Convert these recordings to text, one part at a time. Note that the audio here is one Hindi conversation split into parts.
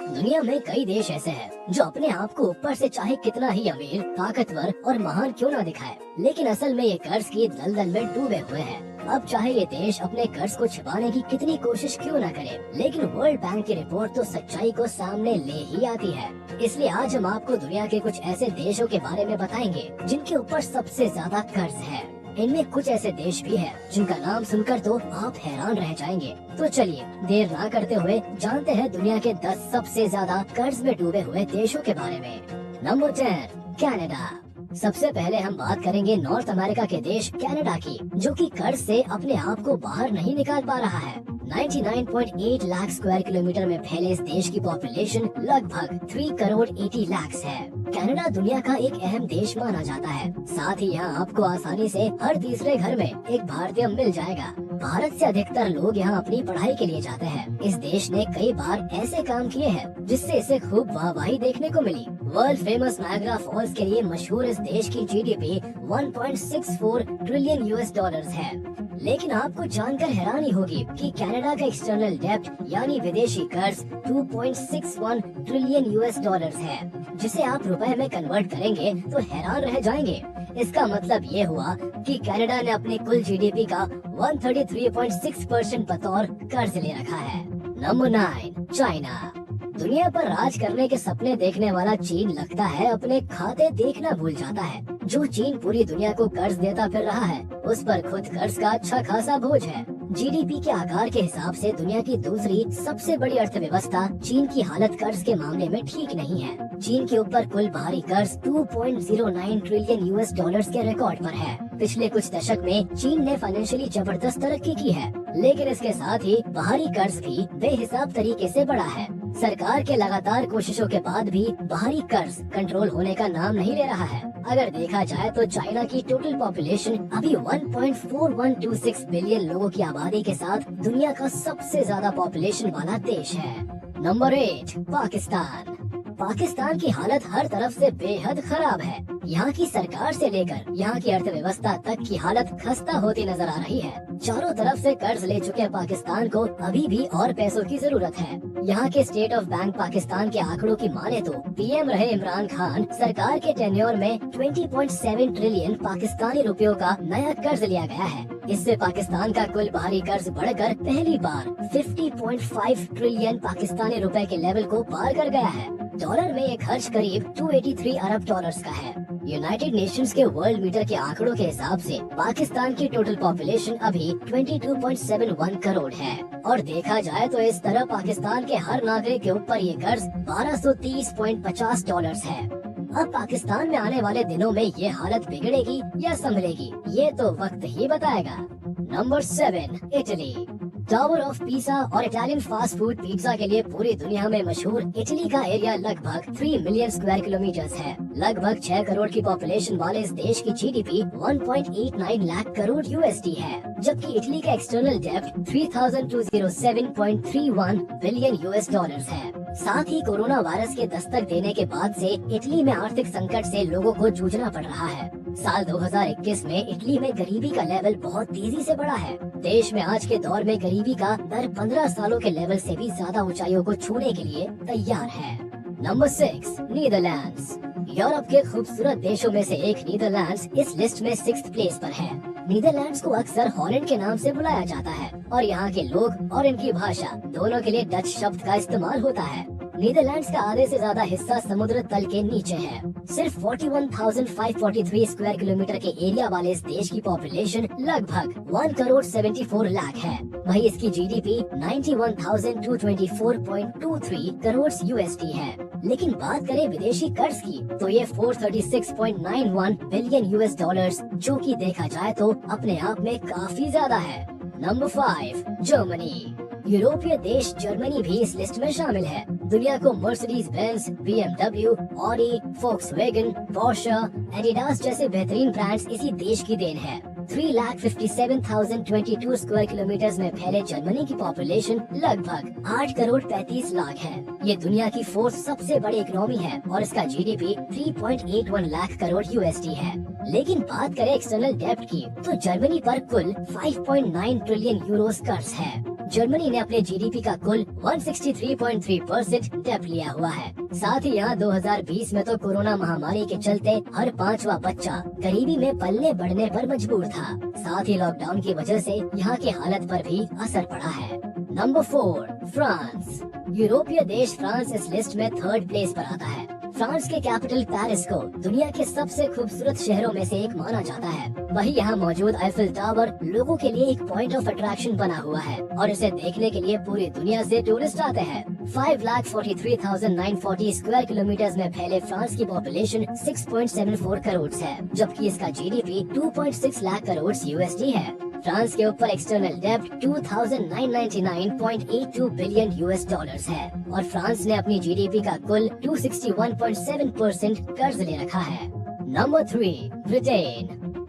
दुनिया में कई देश ऐसे हैं जो अपने आप को ऊपर से चाहे कितना ही अमीर, ताकतवर और महान क्यों ना दिखाए, लेकिन असल में ये कर्ज की दलदल में डूबे हुए हैं। अब चाहे ये देश अपने कर्ज को छिपाने की कितनी कोशिश क्यों न करे, लेकिन वर्ल्ड बैंक की रिपोर्ट तो सच्चाई को सामने ले ही आती है। इसलिए आज हम आपको दुनिया के कुछ ऐसे देशों के बारे में बताएंगे जिनके ऊपर सबसे ज्यादा कर्ज है। इनमें कुछ ऐसे देश भी हैं जिनका नाम सुनकर तो आप हैरान रह जाएंगे। तो चलिए देर ना करते हुए जानते हैं दुनिया के 10 सबसे ज्यादा कर्ज में डूबे हुए देशों के बारे में। Number 10, Canada. सबसे पहले हम बात करेंगे नॉर्थ अमेरिका के देश कनाडा की, जो कि कर्ज से अपने आप को बाहर नहीं निकाल पा रहा है। 99.8 लाख स्क्वायर किलोमीटर में फैले इस देश की पॉपुलेशन लगभग 3 करोड़ 80 लाख है। कनाडा दुनिया का एक अहम देश माना जाता है। साथ ही यहाँ आपको आसानी से हर तीसरे घर में एक भारतीय मिल जाएगा। भारत से अधिकतर लोग यहाँ अपनी पढ़ाई के लिए जाते हैं। इस देश ने कई बार ऐसे काम किए हैं जिससे इसे खूब वाहवाही देखने को मिली। वर्ल्ड फेमस नायग्रा फॉल्स के लिए मशहूर इस देश की जीडीपी 1.64 ट्रिलियन यूएस डॉलर्स है। लेकिन आपको जानकर हैरानी होगी कि कनाडा का एक्सटर्नल डेब्ट यानी विदेशी कर्ज 2.61 ट्रिलियन यूएस डॉलर्स है, जिसे आप रुपए में कन्वर्ट करेंगे तो हैरान रह जाएंगे। इसका मतलब ये हुआ कि कनाडा ने अपने कुल जीडीपी का 133.6% बतौर कर्ज ले रखा है। Number 9, China. दुनिया पर राज करने के सपने देखने वाला चीन लगता है अपने खाते देखना भूल जाता है। जो चीन पूरी दुनिया को कर्ज देता फिर रहा है, उस पर खुद कर्ज का अच्छा खासा बोझ है। जीडीपी के आकार के हिसाब से दुनिया की दूसरी सबसे बड़ी अर्थव्यवस्था चीन की हालत कर्ज के मामले में ठीक नहीं है। चीन के ऊपर कुल बाहरी कर्ज 2.09 ट्रिलियन यूएस डॉलर्स के रिकॉर्ड पर है। पिछले कुछ दशक में चीन ने फाइनेंशियली जबरदस्त तरक्की की है, लेकिन इसके साथ ही बाहरी कर्ज भी बेहिसाब तरीके से बढ़ा है। सरकार के लगातार कोशिशों के बाद भी बाहरी कर्ज कंट्रोल होने का नाम नहीं ले रहा है। अगर देखा जाए तो चाइना की टोटल पॉपुलेशन अभी 1.4126 बिलियन लोगों की आबादी के साथ दुनिया का सबसे ज्यादा पॉपुलेशन वाला देश है। नंबर 8, पाकिस्तान। पाकिस्तान की हालत हर तरफ से बेहद खराब है। यहाँ की सरकार से लेकर यहाँ की अर्थव्यवस्था तक की हालत खस्ता होती नजर आ रही है। चारों तरफ से कर्ज ले चुके पाकिस्तान को अभी भी और पैसों की जरूरत है। यहाँ के स्टेट ऑफ बैंक पाकिस्तान के आंकड़ों की माने तो पीएम रहे इमरान खान सरकार के टेन्योर में 20.7 ट्रिलियन पाकिस्तानी रुपयों का नया कर्ज लिया गया है। इससे पाकिस्तान का कुल बाहरी कर्ज बढ़कर पहली बार 50.5 ट्रिलियन पाकिस्तानी रुपए के लेवल को पार कर गया है। डॉलर में ये खर्च करीब 283 अरब डॉलर्स का है। यूनाइटेड नेशंस के वर्ल्ड मीटर के आंकड़ों के हिसाब से पाकिस्तान की टोटल पॉपुलेशन अभी 22.71 करोड़ है। और देखा जाए तो इस तरह पाकिस्तान के हर नागरिक के ऊपर ये कर्ज 1230.50 डॉलर्स है। अब पाकिस्तान में आने वाले दिनों में ये हालत बिगड़ेगी या संभलेगी, ये तो वक्त ही बताएगा। Number 7, Italy. Tower of pizza और इटालियन फास्ट फूड पिज्जा के लिए पूरी दुनिया में मशहूर इटली का एरिया लगभग 3 मिलियन स्क्वायर किलोमीटर है। लगभग 6 करोड़ की पॉपुलेशन वाले इस देश की जीडीपी 1.89 लाख करोड़ यूएसडी है, जबकि इटली का एक्सटर्नल डेब्ट 3207.31 बिलियन यूएस डॉलर्स है। साथ ही कोरोना वायरस के दस्तक देने के बाद से इटली में आर्थिक संकट से लोगों को जूझना पड़ रहा है। साल 2021 में इटली में गरीबी का लेवल बहुत तेजी से बढ़ा है। देश में आज के दौर में गरीबी का दर 15 सालों के लेवल से भी ज्यादा ऊंचाइयों को छूने के लिए तैयार है। Number 6, Netherlands. यूरोप के खूबसूरत देशों में से एक नीदरलैंड्स इस लिस्ट में 6th प्लेस पर है। नीदरलैंड्स को अक्सर हॉलैंड के नाम से बुलाया जाता है और यहाँ के लोग और इनकी भाषा दोनों के लिए डच शब्द का इस्तेमाल होता है। नीदरलैंड्स का आधे से ज्यादा हिस्सा समुद्र तल के नीचे है। सिर्फ 41,543 स्क्वायर किलोमीटर के एरिया वाले इस देश की पॉपुलेशन लगभग 1 करोड़ 74 लाख है। वहीं इसकी जीडीपी 91,224.23 करोड़ यूएसडी है। लेकिन बात करें विदेशी कर्ज की तो ये 436.91 बिलियन यूएस डॉलर्स, जो कि देखा जाए तो अपने आप में काफी ज्यादा है। Number 5, Germany. यूरोपीय देश जर्मनी भी इस लिस्ट में शामिल है। दुनिया को Mercedes Benz, BMW, Audi, Volkswagen, Porsche, Adidas जैसे बेहतरीन ब्रांड्स इसी देश की देन है। 3,57,022 स्क्वायर किलोमीटर में फैले जर्मनी की पॉपुलेशन लगभग 8 करोड़ 35 लाख है। ये दुनिया की 4th सबसे बड़ी इकोनॉमी है और इसका जीडीपी 3.81 लाख करोड़ यूएसडी है। लेकिन बात करें एक्सटर्नल डेब्ट की तो जर्मनी पर कुल 5.9 ट्रिलियन यूरोस कर्ज है। जर्मनी ने अपने जीडीपी का कुल 163.3% डेब्ट लिया हुआ है। साथ ही यहाँ 2020 में तो कोरोना महामारी के चलते हर 5वां बच्चा गरीबी में पलने बढ़ने पर मजबूर था। साथ ही लॉकडाउन की वजह से यहाँ की हालत पर भी असर पड़ा है। Number 4, France. यूरोपीय देश फ्रांस इस लिस्ट में 3rd प्लेस पर आता है। फ्रांस के कैपिटल पेरिस को दुनिया के सबसे खूबसूरत शहरों में से एक माना जाता है। वही यहाँ मौजूद आईफिल टावर लोगों के लिए एक पॉइंट ऑफ अट्रैक्शन बना हुआ है और इसे देखने के लिए पूरी दुनिया से टूरिस्ट आते हैं। 5,43,940 स्क्वायर किलोमीटर में फैले फ्रांस की पॉपुलेशन 6.74 करोड़ है, जबकि इसका जीडीपी 2.6 लाख करोड़ यूएसडी है। फ्रांस के ऊपर एक्सटर्नल डेब्ट 2,999.82 बिलियन यूएस डॉलर्स है और फ्रांस ने अपनी जीडीपी का कुल 261.7% कर्ज ले रखा है। Number 3, Britain.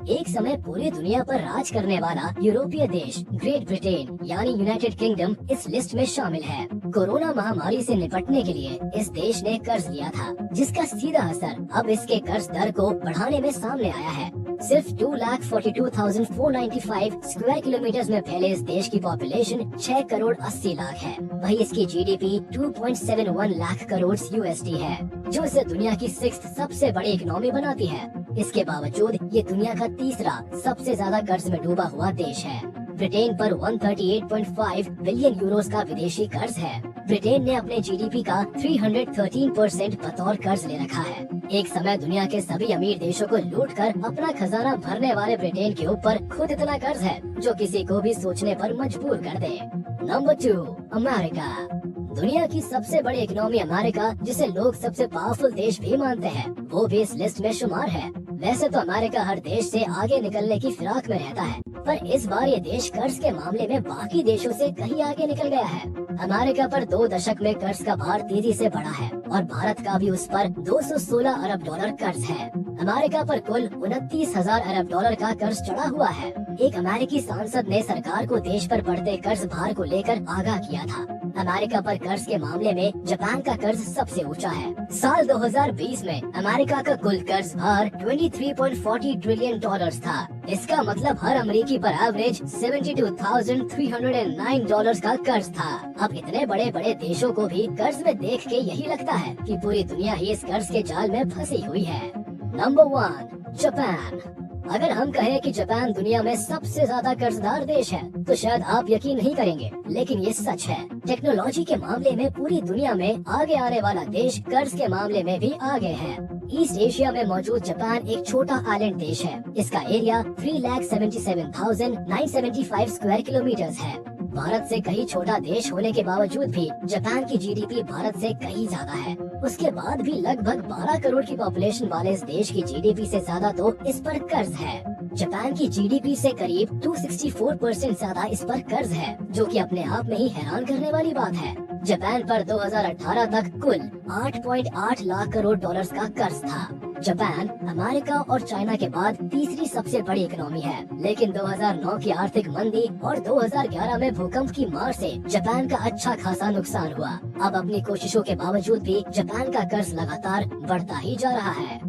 एक समय पूरी दुनिया पर राज करने वाला यूरोपीय देश ग्रेट ब्रिटेन यानी यूनाइटेड किंगडम इस लिस्ट में शामिल है। कोरोना महामारी से निपटने के लिए इस देश ने कर्ज लिया था, जिसका सीधा असर अब इसके कर्ज दर को बढ़ाने में सामने आया है। सिर्फ 2,42,495 स्क्वायर किलोमीटर में फैले इस देश की पॉपुलेशन 6 करोड़ 80 लाख है। वही इसकी जीडीपी 2.71 लाख करोड़ यूएसडी है, जो इसे दुनिया की 6th सबसे बड़ी इकोनॉमी बनाती है। इसके बावजूद ये दुनिया का तीसरा सबसे ज्यादा कर्ज में डूबा हुआ देश है। ब्रिटेन पर 138.5 बिलियन यूरोस का विदेशी कर्ज है। ब्रिटेन ने अपने जीडीपी का 313% बतौर कर्ज ले रखा है। एक समय दुनिया के सभी अमीर देशों को लूटकर अपना खजाना भरने वाले ब्रिटेन के ऊपर खुद इतना कर्ज है जो किसी को भी सोचने पर मजबूर कर दे। Number 2, America. दुनिया की सबसे बड़ी इकोनॉमी अमेरिका, जिसे लोग सबसे पावरफुल देश भी मानते हैं, वो भी इस लिस्ट में शुमार है। वैसे तो अमेरिका हर देश से आगे निकलने की फिराक में रहता है, पर इस बार ये देश कर्ज के मामले में बाकी देशों से कहीं आगे निकल गया है। अमेरिका पर 2 दशक में कर्ज का भार तेजी से बढ़ा है और भारत का भी उस पर 216 अरब डॉलर कर्ज है। अमेरिका पर कुल 29,000 अरब डॉलर का कर्ज चढ़ा हुआ है। एक अमेरिकी सांसद ने सरकार को देश पर बढ़ते कर्ज भार को लेकर आगाह किया था। अमेरिका पर कर्ज के मामले में जापान का कर्ज सबसे ऊंचा है। साल 2020 में अमेरिका का कुल कर्ज भार 23.40 ट्रिलियन डॉलर्स था। इसका मतलब हर अमेरिकी पर एवरेज 72,309 डॉलर्स का कर्ज था। अब इतने बड़े बड़े देशों को भी कर्ज में देख के यही लगता है कि पूरी दुनिया ही इस कर्ज के जाल में फंसी हुई है। Number 1, Japan. अगर हम कहें कि जापान दुनिया में सबसे ज्यादा कर्जदार देश है, तो शायद आप यकीन नहीं करेंगे, लेकिन ये सच है। टेक्नोलॉजी के मामले में पूरी दुनिया में आगे आने वाला देश कर्ज के मामले में भी आगे है। ईस्ट एशिया में मौजूद जापान एक छोटा आइलैंड देश है। इसका एरिया 3,77,975 स्क्वायर किलोमीटर है। भारत से कहीं छोटा देश होने के बावजूद भी जापान की जीडीपी भारत से कहीं ज्यादा है। उसके बाद भी लगभग 12 करोड़ की पॉपुलेशन वाले इस देश की जीडीपी से ज्यादा तो इस पर कर्ज है। जापान की जीडीपी से करीब 264% ज्यादा इस पर कर्ज है, जो कि अपने आप में ही हैरान करने वाली बात है। जापान पर 2018 तक कुल 8.8 लाख करोड़ डॉलर्स का कर्ज था। जापान अमेरिका और चाइना के बाद तीसरी सबसे बड़ी इकोनॉमी है, लेकिन 2009 की आर्थिक मंदी और 2011 में भूकंप की मार से जापान का अच्छा खासा नुकसान हुआ। अब अपनी कोशिशों के बावजूद भी जापान का कर्ज लगातार बढ़ता ही जा रहा है।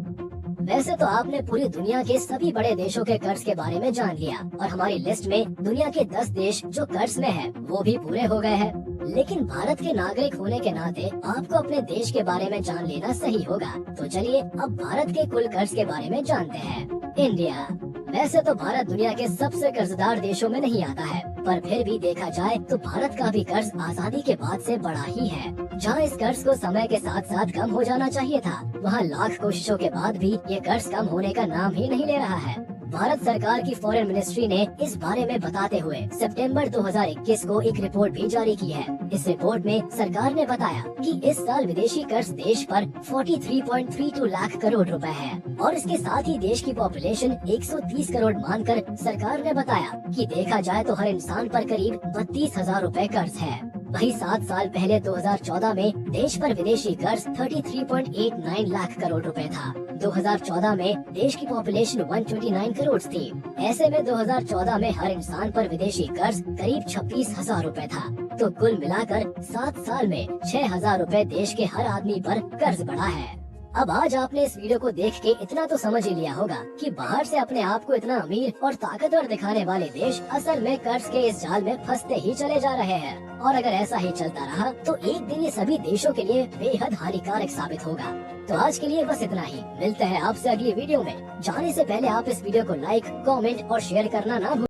वैसे तो आपने पूरी दुनिया के सभी बड़े देशों के कर्ज के बारे में जान लिया और हमारी लिस्ट में दुनिया के 10 देश जो कर्ज में हैं, वो भी पूरे हो गए हैं। लेकिन भारत के नागरिक होने के नाते आपको अपने देश के बारे में जान लेना सही होगा। तो चलिए अब भारत के कुल कर्ज के बारे में जानते हैं। इंडिया। वैसे तो भारत दुनिया के सबसे कर्जदार देशों में नहीं आता है, पर फिर भी देखा जाए तो भारत का भी कर्ज आजादी के बाद से बड़ा ही है। जहां इस कर्ज को समय के साथ साथ कम हो जाना चाहिए था, वहां लाख कोशिशों के बाद भी ये कर्ज कम होने का नाम ही नहीं ले रहा है। भारत सरकार की फॉरेन मिनिस्ट्री ने इस बारे में बताते हुए सितंबर 2021 को एक रिपोर्ट भी जारी की है। इस रिपोर्ट में सरकार ने बताया कि इस साल विदेशी कर्ज देश पर 43.32 लाख करोड़ रुपए है और इसके साथ ही देश की पॉपुलेशन 130 करोड़ मानकर सरकार ने बताया कि देखा जाए तो हर इंसान पर करीब 32,000 रुपए कर्ज है। वही 7 साल पहले 2014 में देश पर विदेशी कर्ज 33.89 लाख करोड़ रुपए था। 2014 में देश की पॉपुलेशन 129 करोड़ थी। ऐसे में 2014 में हर इंसान पर विदेशी कर्ज करीब 26,000 रुपए था। तो कुल मिलाकर 7 साल में 6,000 रुपए देश के हर आदमी पर कर्ज बढ़ा है। अब आज आपने इस वीडियो को देख के इतना तो समझ ही लिया होगा कि बाहर से अपने आप को इतना अमीर और ताकतवर दिखाने वाले देश असल में कर्ज के इस जाल में फंसते ही चले जा रहे हैं। और अगर ऐसा ही चलता रहा तो एक दिन ये सभी देशों के लिए बेहद हानिकारक साबित होगा। तो आज के लिए बस इतना ही। मिलते हैं आपसे अगली वीडियो में। जाने से पहले आप इस वीडियो को लाइक, कमेंट और शेयर करना ना भूलें।